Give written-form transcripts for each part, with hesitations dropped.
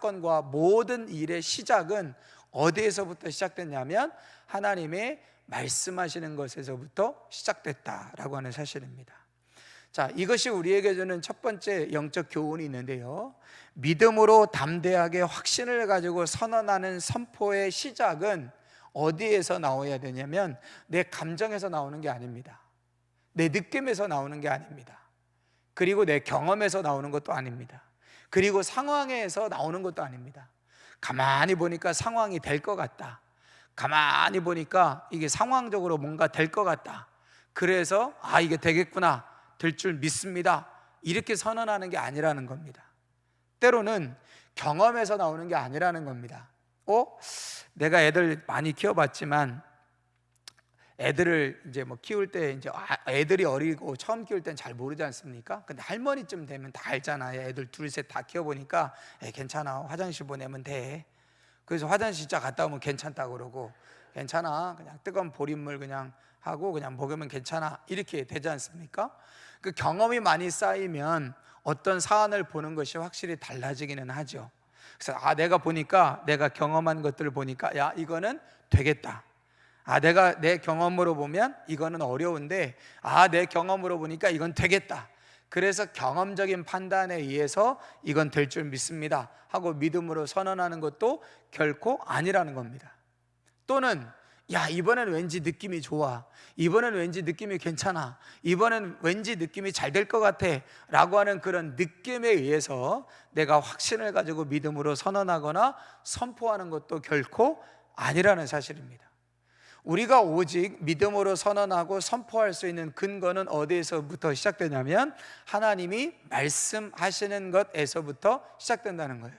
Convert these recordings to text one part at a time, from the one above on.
사건과 모든 일의 시작은 어디에서부터 시작됐냐면 하나님의 말씀하시는 것에서부터 시작됐다라고 하는 사실입니다. 자, 이것이 우리에게 주는 첫 번째 영적 교훈이 있는데요, 믿음으로 담대하게 확신을 가지고 선언하는 선포의 시작은 어디에서 나와야 되냐면 내 감정에서 나오는 게 아닙니다. 내 느낌에서 나오는 게 아닙니다. 그리고 내 경험에서 나오는 것도 아닙니다. 그리고 상황에서 나오는 것도 아닙니다. 가만히 보니까 상황이 될 것 같다, 가만히 보니까 이게 상황적으로 뭔가 될 것 같다, 그래서 이게 되겠구나, 될 줄 믿습니다, 이렇게 선언하는 게 아니라는 겁니다. 때로는 경험에서 나오는 게 아니라는 겁니다. 내가 애들 많이 키워봤지만 애들을 이제 키울 때 이제 애들이 어리고 처음 키울 땐 잘 모르지 않습니까? 근데 할머니쯤 되면 다 알잖아요. 애들 둘 셋 다 키워보니까 괜찮아, 화장실 보내면 돼. 그래서 화장실 진짜 갔다 오면 괜찮다고 그러고, 괜찮아, 그냥 뜨거운 보리물 그냥 하고 그냥 먹으면 괜찮아, 이렇게 되지 않습니까? 그 경험이 많이 쌓이면 어떤 사안을 보는 것이 확실히 달라지기는 하죠. 그래서 내가 보니까, 내가 경험한 것들을 보니까 야, 이거는 되겠다. 내가 내 경험으로 보면 이거는 어려운데 내 경험으로 보니까 이건 되겠다. 그래서 경험적인 판단에 의해서 이건 될 줄 믿습니다 하고 믿음으로 선언하는 것도 결코 아니라는 겁니다. 또는 이번엔 왠지 느낌이 좋아, 이번엔 왠지 느낌이 괜찮아, 이번엔 왠지 느낌이 잘 될 것 같아 라고 하는 그런 느낌에 의해서 내가 확신을 가지고 믿음으로 선언하거나 선포하는 것도 결코 아니라는 사실입니다. 우리가 오직 믿음으로 선언하고 선포할 수 있는 근거는 어디에서부터 시작되냐면 하나님이 말씀하시는 것에서부터 시작된다는 거예요.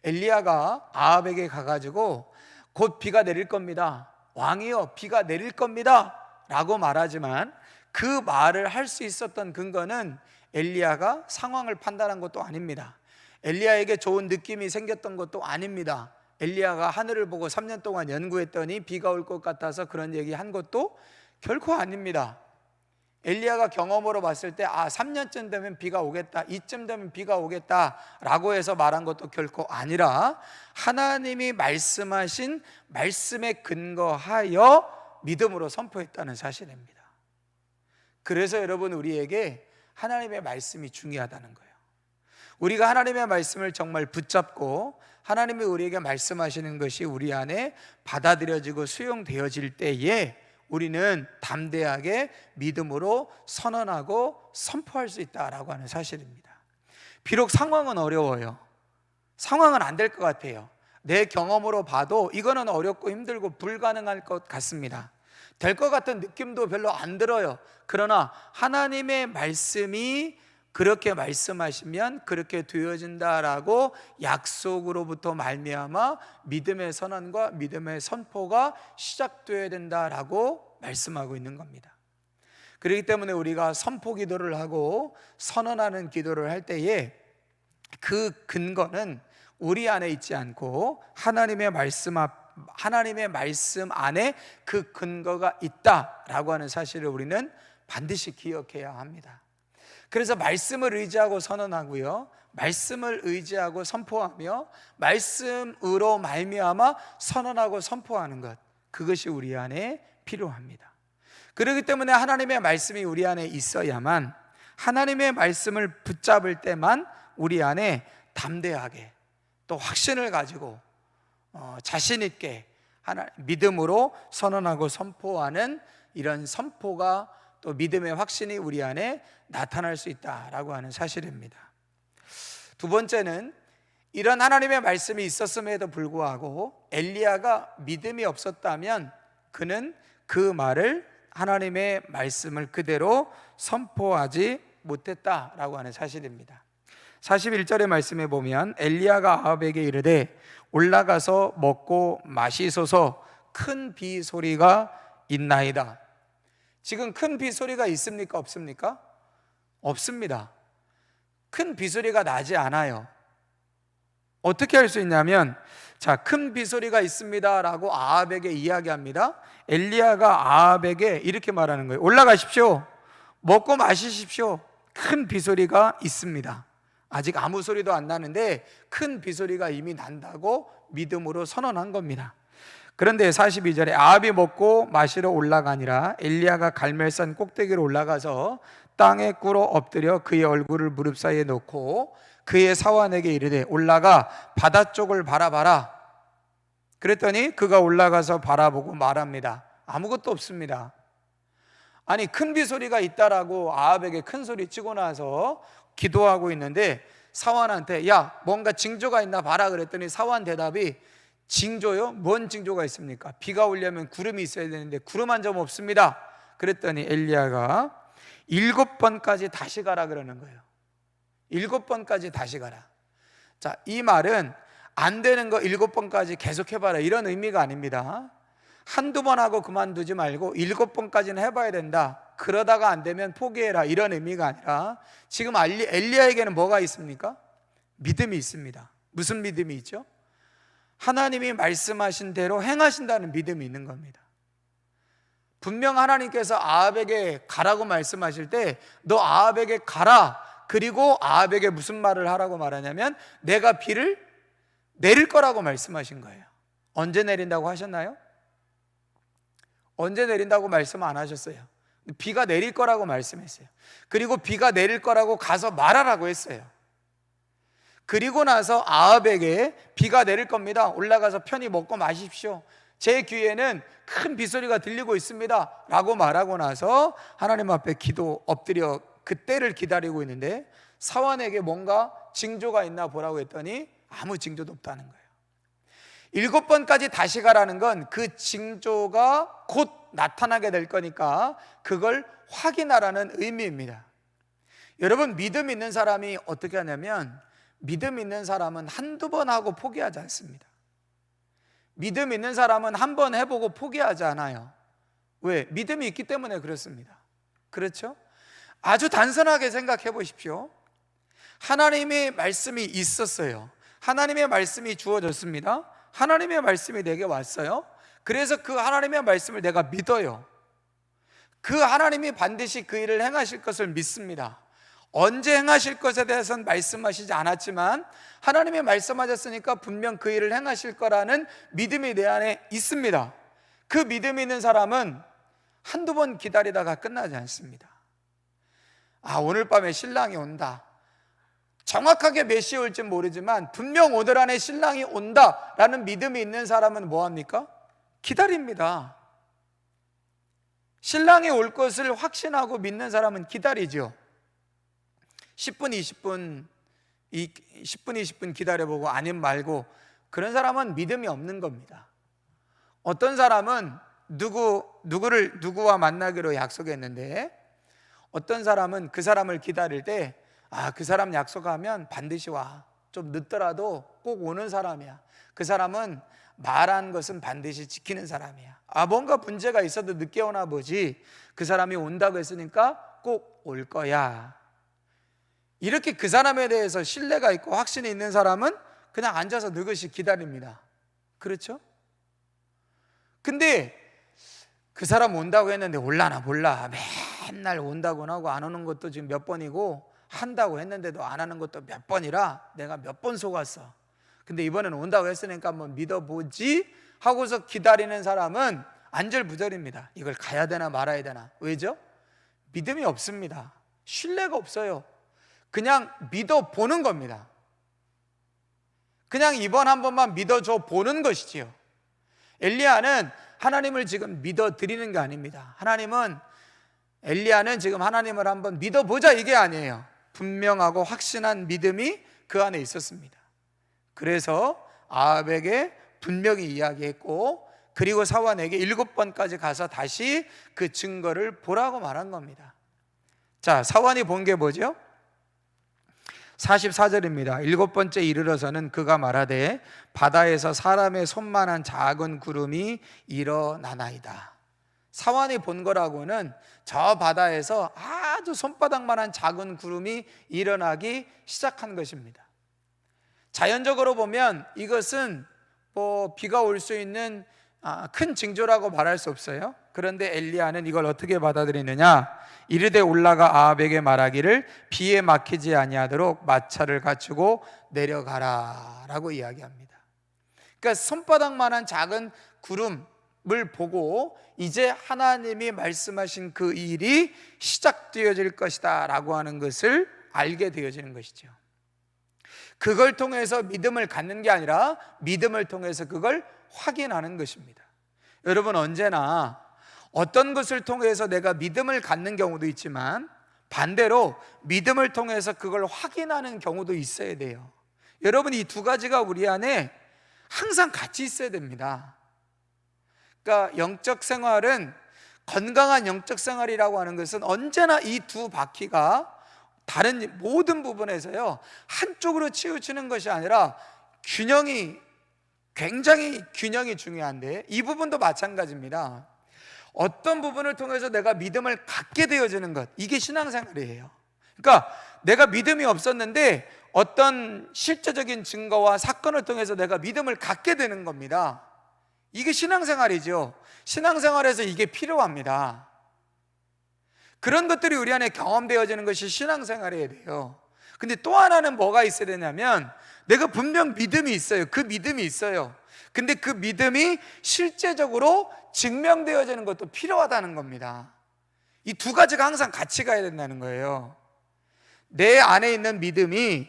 엘리야가 아합에게 가가지고 곧 비가 내릴 겁니다, 왕이여 비가 내릴 겁니다 라고 말하지만 그 말을 할 수 있었던 근거는 엘리야가 상황을 판단한 것도 아닙니다. 엘리야에게 좋은 느낌이 생겼던 것도 아닙니다. 엘리야가 하늘을 보고 3년 동안 연구했더니 비가 올 것 같아서 그런 얘기한 것도 결코 아닙니다. 엘리야가 경험으로 봤을 때 3년쯤 되면 비가 오겠다, 이쯤 되면 비가 오겠다 라고 해서 말한 것도 결코 아니라 하나님이 말씀하신 말씀에 근거하여 믿음으로 선포했다는 사실입니다. 그래서 여러분, 우리에게 하나님의 말씀이 중요하다는 거예요. 우리가 하나님의 말씀을 정말 붙잡고 하나님이 우리에게 말씀하시는 것이 우리 안에 받아들여지고 수용되어질 때에 우리는 담대하게 믿음으로 선언하고 선포할 수 있다라고 하는 사실입니다. 비록 상황은 어려워요. 상황은 안 될 것 같아요. 내 경험으로 봐도 이거는 어렵고 힘들고 불가능할 것 같습니다. 될 것 같은 느낌도 별로 안 들어요. 그러나 하나님의 말씀이 그렇게 말씀하시면 그렇게 되어진다라고 약속으로부터 말미암아 믿음의 선언과 믿음의 선포가 시작되어야 된다라고 말씀하고 있는 겁니다. 그렇기 때문에 우리가 선포 기도를 하고 선언하는 기도를 할 때에 그 근거는 우리 안에 있지 않고 하나님의 말씀 안에 그 근거가 있다라고 하는 사실을 우리는 반드시 기억해야 합니다. 그래서 말씀을 의지하고 선언하고요, 말씀을 의지하고 선포하며 말씀으로 말미암아 선언하고 선포하는 것, 그것이 우리 안에 필요합니다. 그렇기 때문에 하나님의 말씀이 우리 안에 있어야만, 하나님의 말씀을 붙잡을 때만 우리 안에 담대하게 또 확신을 가지고 자신 있게 믿음으로 선언하고 선포하는 이런 선포가 또 믿음의 확신이 우리 안에 나타날 수 있다라고 하는 사실입니다. 두 번째는 이런 하나님의 말씀이 있었음에도 불구하고 엘리야가 믿음이 없었다면 그는 그 말을, 하나님의 말씀을 그대로 선포하지 못했다라고 하는 사실입니다. 41절의 말씀에 보면 엘리야가 아합에게 이르되 올라가서 먹고 마시소서, 큰 비 소리가 있나이다. 지금 큰 빗소리가 있습니까? 없습니까? 없습니다. 큰 빗소리가 나지 않아요. 어떻게 할 수 있냐면, 큰 빗소리가 있습니다 라고 아합에게 이야기합니다. 엘리야가 아합에게 이렇게 말하는 거예요. 올라가십시오, 먹고 마시십시오, 큰 빗소리가 있습니다. 아직 아무 소리도 안 나는데 큰 비소리가 이미 난다고 믿음으로 선언한 겁니다. 그런데 42절에 아합이 먹고 마시러 올라가니라 엘리야가 갈멜산 꼭대기로 올라가서 땅에 꿇어 엎드려 그의 얼굴을 무릎 사이에 놓고 그의 사환에게 이르되 올라가 바다 쪽을 바라봐라. 그랬더니 그가 올라가서 바라보고 말합니다. 아무것도 없습니다. 아니, 큰 비소리가 있다라고 아합에게 큰 소리 치고 나서 기도하고 있는데 사환한테 야, 뭔가 징조가 있나 봐라 그랬더니 사환 대답이 징조요? 뭔 징조가 있습니까? 비가 오려면 구름이 있어야 되는데 구름 한 점 없습니다. 그랬더니 엘리야가 7번까지 다시 가라 그러는 거예요. 7번까지 다시 가라. 자, 이 말은 안 되는 거 7번까지 계속 해봐라 이런 의미가 아닙니다. 한두 번 하고 그만두지 말고 7번까지는 해봐야 된다. 그러다가 안 되면 포기해라 이런 의미가 아니라 지금 엘리야에게는 뭐가 있습니까? 믿음이 있습니다. 무슨 믿음이 있죠? 하나님이 말씀하신 대로 행하신다는 믿음이 있는 겁니다. 분명 하나님께서 아합에게 가라고 말씀하실 때 너 아합에게 가라. 그리고 아합에게 무슨 말을 하라고 말하냐면 내가 비를 내릴 거라고 말씀하신 거예요. 언제 내린다고 하셨나요? 언제 내린다고 말씀 안 하셨어요. 비가 내릴 거라고 말씀했어요. 그리고 비가 내릴 거라고 가서 말하라고 했어요. 그리고 나서 아합에게 비가 내릴 겁니다. 올라가서 편히 먹고 마십시오. 제 귀에는 큰 비소리가 들리고 있습니다 라고 말하고 나서 하나님 앞에 엎드려 그때를 기다리고 있는데 사환에게 뭔가 징조가 있나 보라고 했더니 아무 징조도 없다는 거예요. 7번까지 다시 가라는 건 그 징조가 곧 나타나게 될 거니까 그걸 확인하라는 의미입니다. 여러분, 믿음 있는 사람이 어떻게 하냐면 믿음 있는 사람은 한두 번 하고 포기하지 않습니다. 믿음 있는 사람은 한 번 해보고 포기하지 않아요. 왜? 믿음이 있기 때문에 그렇습니다. 그렇죠? 아주 단순하게 생각해 보십시오. 하나님의 말씀이 있었어요. 하나님의 말씀이 주어졌습니다. 하나님의 말씀이 내게 왔어요. 그래서 그 하나님의 말씀을 내가 믿어요. 그 하나님이 반드시 그 일을 행하실 것을 믿습니다. 언제 행하실 것에 대해서는 말씀하시지 않았지만 하나님이 말씀하셨으니까 분명 그 일을 행하실 거라는 믿음이 내 안에 있습니다. 그 믿음이 있는 사람은 한두 번 기다리다가 끝나지 않습니다. 아, 오늘 밤에 신랑이 온다. 정확하게 몇 시에 올지 모르지만 분명 오늘 안에 신랑이 온다라는 믿음이 있는 사람은 뭐합니까? 기다립니다. 신랑이 올 것을 확신하고 믿는 사람은 기다리죠. 10분 20분 기다려보고 아님 말고 그런 사람은 믿음이 없는 겁니다. 어떤 사람은 누구와 만나기로 약속했는데 어떤 사람은 그 사람을 기다릴 때 그 사람 약속하면 반드시 와. 좀 늦더라도 꼭 오는 사람이야. 그 사람은 말한 것은 반드시 지키는 사람이야. 뭔가 문제가 있어도 늦게 오나 보지. 그 사람이 온다고 했으니까 꼭 올 거야. 이렇게 그 사람에 대해서 신뢰가 있고 확신이 있는 사람은 그냥 앉아서 느긋이 기다립니다. 그렇죠? 근데 그 사람 온다고 했는데 올라나 몰라. 맨날 온다고 하고 안 오는 것도 지금 몇 번이고 한다고 했는데도 안 하는 것도 몇 번이라 내가 몇 번 속았어. 근데 이번엔 온다고 했으니까 한번 믿어보지 하고서 기다리는 사람은 안절부절입니다. 이걸 가야 되나 말아야 되나. 왜죠? 믿음이 없습니다. 신뢰가 없어요. 그냥 믿어보는 겁니다. 그냥 이번 한 번만 믿어줘 보는 것이지요. 엘리야는 하나님을 지금 믿어드리는 게 아닙니다. 엘리야는 지금 하나님을 한번 믿어보자 이게 아니에요. 분명하고 확신한 믿음이 그 안에 있었습니다. 그래서 아합에게 분명히 이야기했고 그리고 사환에게 7번까지 가서 다시 그 증거를 보라고 말한 겁니다. 자, 사환이 본 게 뭐죠? 44절입니다. 7번째 이르러서는 그가 말하되 바다에서 사람의 손만한 작은 구름이 일어나나이다. 사환이 본 거라고는 저 바다에서 아주 손바닥만한 작은 구름이 일어나기 시작한 것입니다. 자연적으로 보면 이것은 비가 올 수 있는 큰 징조라고 말할 수 없어요. 그런데 엘리야는 이걸 어떻게 받아들이느냐? 이르되 올라가 아합에게 말하기를 비에 막히지 아니하도록 마차를 갖추고 내려가라 라고 이야기합니다. 그러니까 손바닥만한 작은 구름을 보고 이제 하나님이 말씀하신 그 일이 시작되어질 것이다 라고 하는 것을 알게 되어지는 것이죠. 그걸 통해서 믿음을 갖는 게 아니라 믿음을 통해서 그걸 확인하는 것입니다. 여러분, 언제나 어떤 것을 통해서 내가 믿음을 갖는 경우도 있지만 반대로 믿음을 통해서 그걸 확인하는 경우도 있어야 돼요. 여러분, 이 두 가지가 우리 안에 항상 같이 있어야 됩니다. 그러니까 영적 생활은, 건강한 영적 생활이라고 하는 것은 언제나 이 두 바퀴가 다른 모든 부분에서요 한쪽으로 치우치는 것이 아니라 굉장히 균형이 중요한데, 이 부분도 마찬가지입니다. 어떤 부분을 통해서 내가 믿음을 갖게 되어지는 것, 이게 신앙생활이에요. 그러니까 내가 믿음이 없었는데 어떤 실제적인 증거와 사건을 통해서 내가 믿음을 갖게 되는 겁니다. 이게 신앙생활이죠. 신앙생활에서 이게 필요합니다. 그런 것들이 우리 안에 경험되어지는 것이 신앙생활이어야 돼요. 근데 또 하나는 뭐가 있어야 되냐면, 내가 분명 믿음이 있어요. 그 믿음이 있어요. 근데 그 믿음이 실제적으로 증명되어지는 것도 필요하다는 겁니다. 이 두 가지가 항상 같이 가야 된다는 거예요. 내 안에 있는 믿음이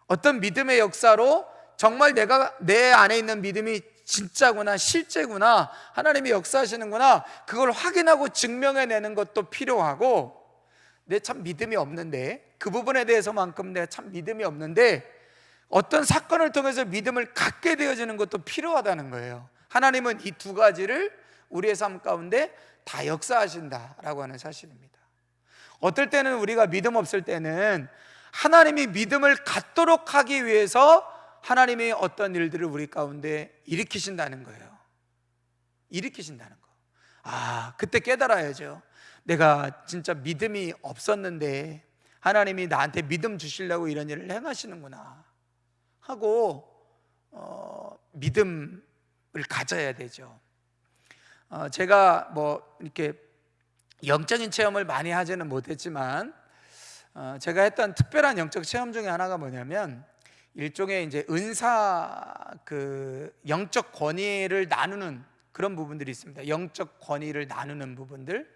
어떤 믿음의 역사로 정말 내 안에 있는 믿음이 진짜구나, 실제구나, 하나님이 역사하시는구나, 그걸 확인하고 증명해내는 것도 필요하고, 내 참 믿음이 없는데, 그 부분에 대해서만큼 내가 참 믿음이 없는데 어떤 사건을 통해서 믿음을 갖게 되어지는 것도 필요하다는 거예요. 하나님은 이 두 가지를 우리의 삶 가운데 다 역사하신다라고 하는 사실입니다. 어떨 때는 우리가 믿음 없을 때는 하나님이 믿음을 갖도록 하기 위해서 하나님이 어떤 일들을 우리 가운데 일으키신다는 거예요. 일으키신다는 거. 그때 깨달아야죠. 내가 진짜 믿음이 없었는데 하나님이 나한테 믿음 주시려고 이런 일을 행하시는구나 하고 믿음을 가져야 되죠. 제가 이렇게 영적인 체험을 많이 하지는 못했지만 제가 했던 특별한 영적 체험 중에 하나가 뭐냐면, 일종의 이제 은사, 영적 권위를 나누는 그런 부분들이 있습니다. 영적 권위를 나누는 부분들.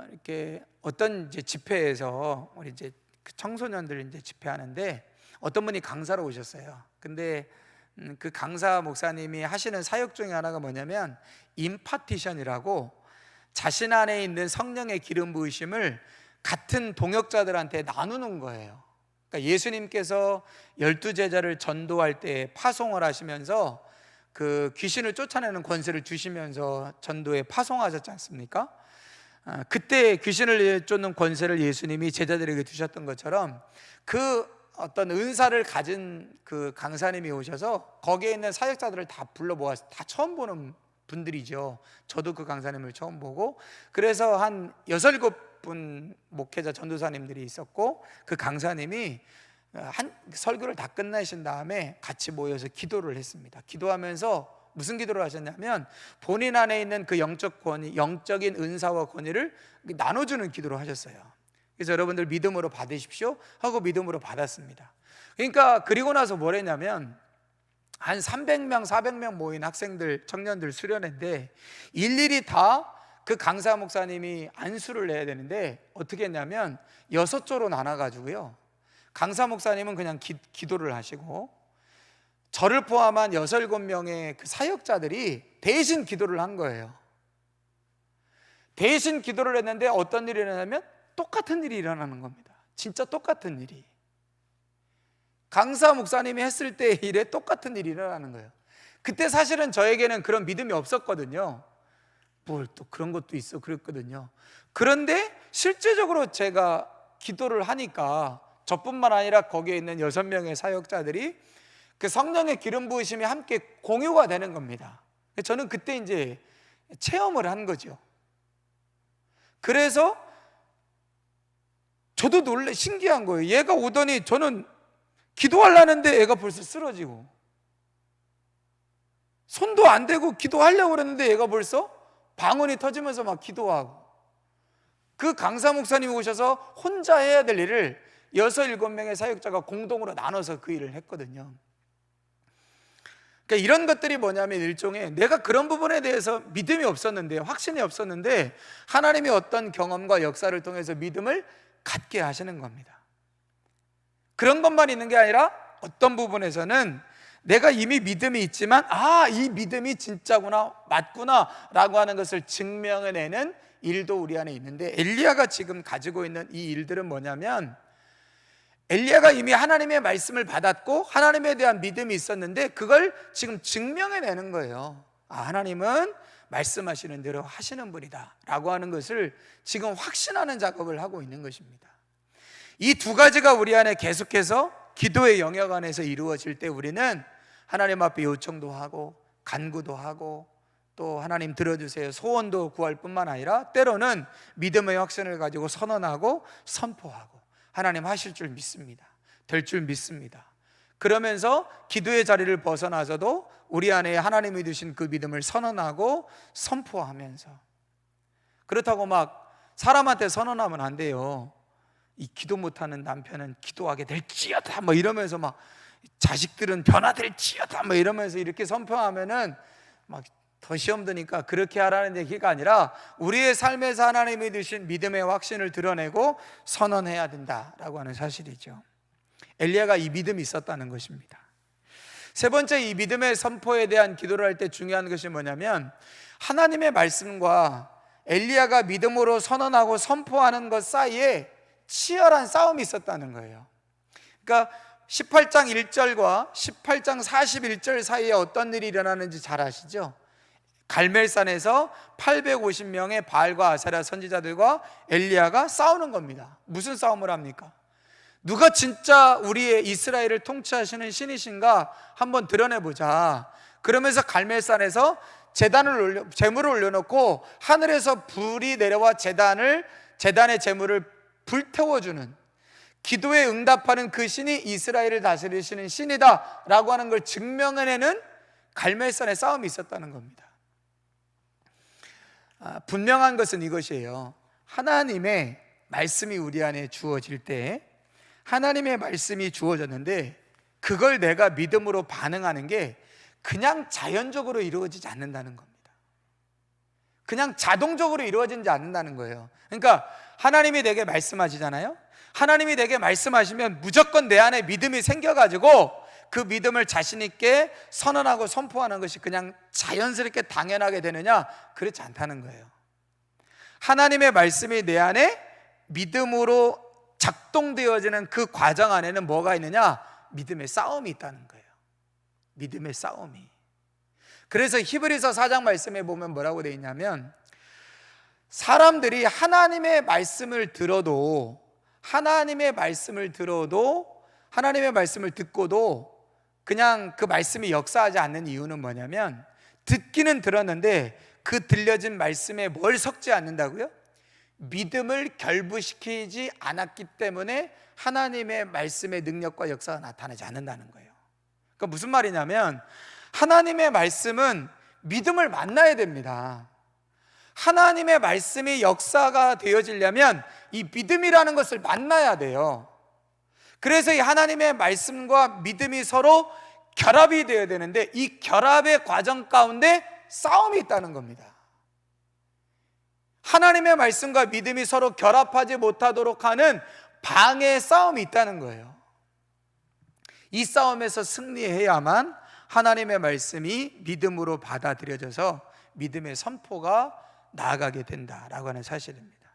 이렇게 어떤 이제 집회에서 우리 이제 청소년들 이제 집회하는데 어떤 분이 강사로 오셨어요. 근데 그 강사 목사님이 하시는 사역 중에 하나가 뭐냐면 임파티션이라고, 자신 안에 있는 성령의 기름 부으심을 같은 동역자들한테 나누는 거예요. 그러니까 예수님께서 12제자를 전도할 때 파송을 하시면서 그 귀신을 쫓아내는 권세를 주시면서 전도에 파송하셨지 않습니까? 그때 귀신을 쫓는 권세를 예수님이 제자들에게 주셨던 것처럼 그 어떤 은사를 가진 그 강사님이 오셔서 거기에 있는 사역자들을 다 불러 모아서, 다 처음 보는 분들이죠. 저도 그 강사님을 처음 보고, 그래서 한 6, 7분 목회자 전도사님들이 있었고, 그 강사님이 한 설교를 다 끝내신 다음에 같이 모여서 기도를 했습니다. 기도하면서 무슨 기도를 하셨냐면, 본인 안에 있는 그 영적 권위, 영적인 은사와 권위를 나눠주는 기도를 하셨어요. 그래서 여러분들 믿음으로 받으십시오 하고 믿음으로 받았습니다. 그러니까 그리고 나서 뭘 했냐면, 한 300명, 400명 모인 학생들, 청년들 수련회인데 일일이 다 그 강사 목사님이 안수를 해야 되는데 어떻게 했냐면 6조로 나눠가지고요, 강사 목사님은 그냥 기도를 하시고 저를 포함한 6, 7명의 그 사역자들이 대신 기도를 한 거예요. 대신 기도를 했는데 어떤 일이 일어나냐면 똑같은 일이 일어나는 겁니다. 진짜 똑같은 일이. 강사 목사님이 했을 때의 일에 똑같은 일이 일어나는 거예요. 그때 사실은 저에게는 그런 믿음이 없었거든요. 뭘 또 그런 것도 있어 그랬거든요. 그런데 실제적으로 제가 기도를 하니까 저뿐만 아니라 거기에 있는 6명의 사역자들이 그 성령의 기름 부으심이 함께 공유가 되는 겁니다. 저는 그때 이제 체험을 한 거죠. 그래서 저도 신기한 거예요. 얘가 오더니 저는 기도하려는데 애가 벌써 쓰러지고, 손도 안 대고 기도하려고 그랬는데 얘가 벌써 방언이 터지면서 막 기도하고, 그 강사 목사님이 오셔서 혼자 해야 될 일을 6, 7명의 사역자가 공동으로 나눠서 그 일을 했거든요. 그러니까 이런 것들이 뭐냐면 일종의 내가 그런 부분에 대해서 믿음이 없었는데, 확신이 없었는데 하나님이 어떤 경험과 역사를 통해서 믿음을 갖게 하시는 겁니다. 그런 것만 있는 게 아니라 어떤 부분에서는 내가 이미 믿음이 있지만 이 믿음이 진짜구나, 맞구나 라고 하는 것을 증명해내는 일도 우리 안에 있는데, 엘리야가 지금 가지고 있는 이 일들은 뭐냐면, 엘리야가 이미 하나님의 말씀을 받았고 하나님에 대한 믿음이 있었는데 그걸 지금 증명해내는 거예요. 하나님은 말씀하시는 대로 하시는 분이다 라고 하는 것을 지금 확신하는 작업을 하고 있는 것입니다. 이 두 가지가 우리 안에 계속해서 기도의 영역 안에서 이루어질 때 우리는 하나님 앞에 요청도 하고 간구도 하고 또 하나님 들어주세요 소원도 구할 뿐만 아니라 때로는 믿음의 확신을 가지고 선언하고 선포하고 하나님 하실 줄 믿습니다, 될 줄 믿습니다. 그러면서 기도의 자리를 벗어나서도 우리 안에 하나님이 주신 그 믿음을 선언하고 선포하면서, 그렇다고 막 사람한테 선언하면 안 돼요. 이 기도 못하는 남편은 기도하게 될지어다 뭐 이러면서, 막 자식들은 변화될지어다 뭐 이러면서 이렇게 선포하면은 막 더 시험 드니까 그렇게 하라는 얘기가 아니라 우리의 삶에서 하나님이 주신 믿음의 확신을 드러내고 선언해야 된다라고 하는 사실이죠. 엘리야가 이 믿음이 있었다는 것입니다. 세 번째, 이 믿음의 선포에 대한 기도를 할 때 중요한 것이 뭐냐면, 하나님의 말씀과 엘리야가 믿음으로 선언하고 선포하는 것 사이에 치열한 싸움이 있었다는 거예요. 그러니까 18장 1절과 18장 41절 사이에 어떤 일이 일어나는지 잘 아시죠? 갈멜산에서 850명의 바알과 아세라 선지자들과 엘리야가 싸우는 겁니다. 무슨 싸움을 합니까? 누가 진짜 우리의 이스라엘을 통치하시는 신이신가 한번 드러내보자. 그러면서 갈멜산에서 제물을 올려놓고 하늘에서 불이 내려와 제단의 제물을 불태워주는, 기도에 응답하는 그 신이 이스라엘을 다스리시는 신이다 라고 하는 걸 증명해내는 갈멜산의 싸움이 있었다는 겁니다. 분명한 것은 이것이에요. 하나님의 말씀이 우리 안에 주어질 때, 하나님의 말씀이 주어졌는데 그걸 내가 믿음으로 반응하는 게 그냥 자연적으로 이루어지지 않는다는 겁니다. 그냥 자동적으로 이루어지지 않는다는 거예요. 그러니까 하나님이 내게 말씀하시잖아요. 하나님이 내게 말씀하시면 무조건 내 안에 믿음이 생겨가지고 그 믿음을 자신 있게 선언하고 선포하는 것이 그냥 자연스럽게 당연하게 되느냐? 그렇지 않다는 거예요. 하나님의 말씀이 내 안에 믿음으로 작동되어지는 그 과정 안에는 뭐가 있느냐? 믿음의 싸움이 있다는 거예요. 믿음의 싸움이. 그래서 히브리서 4장 말씀에 보면 뭐라고 되어 있냐면, 사람들이 하나님의 말씀을 듣고도 하나님의 말씀을 듣고도 그냥 그 말씀이 역사하지 않는 이유는 뭐냐면, 듣기는 들었는데 그 들려진 말씀에 뭘 섞지 않는다고요? 믿음을 결부시키지 않았기 때문에 하나님의 말씀의 능력과 역사가 나타나지 않는다는 거예요. 그러니까 무슨 말이냐면, 하나님의 말씀은 믿음을 만나야 됩니다. 하나님의 말씀이 역사가 되어지려면 이 믿음이라는 것을 만나야 돼요. 그래서 이 하나님의 말씀과 믿음이 서로 결합이 되어야 되는데, 이 결합의 과정 가운데 싸움이 있다는 겁니다. 하나님의 말씀과 믿음이 서로 결합하지 못하도록 하는 방해의 싸움이 있다는 거예요. 이 싸움에서 승리해야만 하나님의 말씀이 믿음으로 받아들여져서 믿음의 선포가 나아가게 된다라고 하는 사실입니다.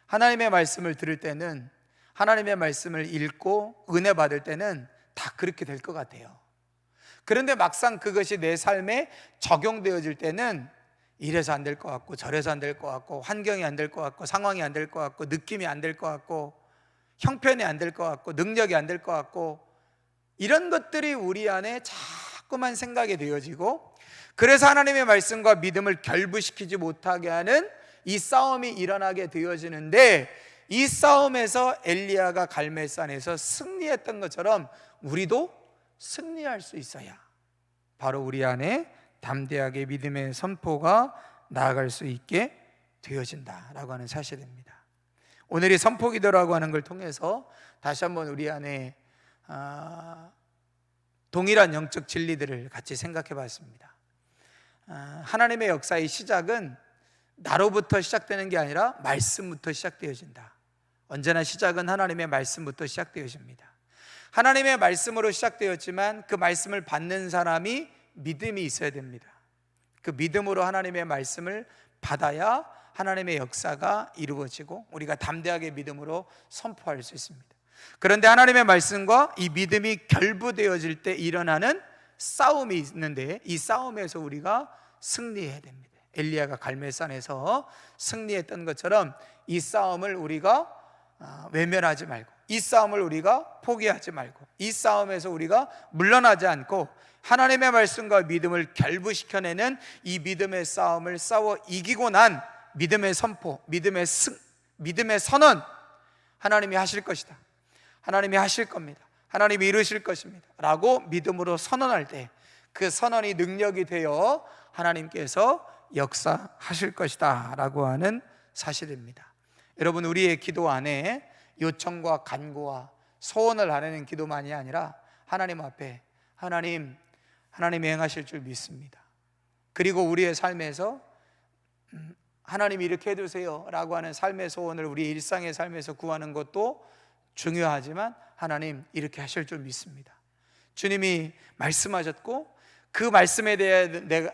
하나님의 말씀을 들을 때는, 하나님의 말씀을 읽고 은혜 받을 때는 다 그렇게 될 것 같아요. 그런데 막상 그것이 내 삶에 적용되어질 때는 이래서 안 될 것 같고 저래서 안 될 것 같고 환경이 안 될 것 같고 상황이 안 될 것 같고 느낌이 안 될 것 같고 형편이 안 될 것 같고 능력이 안 될 것 같고, 이런 것들이 우리 안에 자꾸만 생각이 되어지고, 그래서 하나님의 말씀과 믿음을 결부시키지 못하게 하는 이 싸움이 일어나게 되어지는데, 이 싸움에서 엘리야가 갈멜산에서 승리했던 것처럼 우리도 승리할 수 있어야 바로 우리 안에 담대하게 믿음의 선포가 나아갈 수 있게 되어진다라고 하는 사실입니다. 오늘이 선포기도라고 하는 걸 통해서 다시 한번 우리 안에 동일한 영적 진리들을 같이 생각해 봤습니다. 하나님의 역사의 시작은 나로부터 시작되는 게 아니라 말씀부터 시작되어진다. 언제나 시작은 하나님의 말씀부터 시작되어집니다. 하나님의 말씀으로 시작되었지만 그 말씀을 받는 사람이 믿음이 있어야 됩니다. 그 믿음으로 하나님의 말씀을 받아야 하나님의 역사가 이루어지고 우리가 담대하게 믿음으로 선포할 수 있습니다. 그런데 하나님의 말씀과 이 믿음이 결부되어질 때 일어나는 싸움이 있는데 이 싸움에서 우리가 승리해야 됩니다. 엘리야가 갈멜산에서 승리했던 것처럼 이 싸움을 우리가 외면하지 말고, 이 싸움을 우리가 포기하지 말고, 이 싸움에서 우리가 물러나지 않고 하나님의 말씀과 믿음을 결부시켜내는 이 믿음의 싸움을 싸워 이기고 난 믿음의 선포, 믿음의 선언, 하나님이 하실 것이다, 하나님이 하실 겁니다, 하나님이 이루실 것입니다 라고 믿음으로 선언할 때 그 선언이 능력이 되어 하나님께서 역사하실 것이다 라고 하는 사실입니다. 여러분, 우리의 기도 안에 요청과 간구와 소원을 아뢰는 기도만이 아니라 하나님 앞에 하나님이 행하실 줄 믿습니다. 그리고 우리의 삶에서 하나님이 이렇게 해주세요 라고 하는 삶의 소원을 우리 일상의 삶에서 구하는 것도 중요하지만 하나님 이렇게 하실 줄 믿습니다. 주님이 말씀하셨고 그 말씀에 대해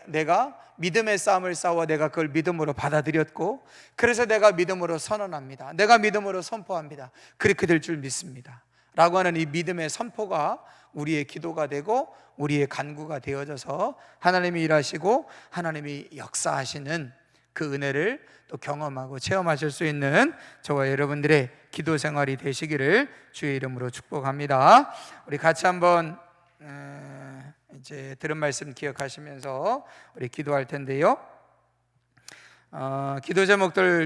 내가 믿음의 싸움을 싸워 내가 그걸 믿음으로 받아들였고 그래서 내가 믿음으로 선언합니다, 내가 믿음으로 선포합니다, 그렇게 될 줄 믿습니다 라고 하는 이 믿음의 선포가 우리의 기도가 되고 우리의 간구가 되어져서 하나님이 일하시고 하나님이 역사하시는 그 은혜를 또 경험하고 체험하실 수 있는 저와 여러분들의 기도 생활이 되시기를 주의 이름으로 축복합니다. 우리 같이 한번 이제 들은 말씀 기억하시면서 우리 기도할 텐데요. 기도 제목들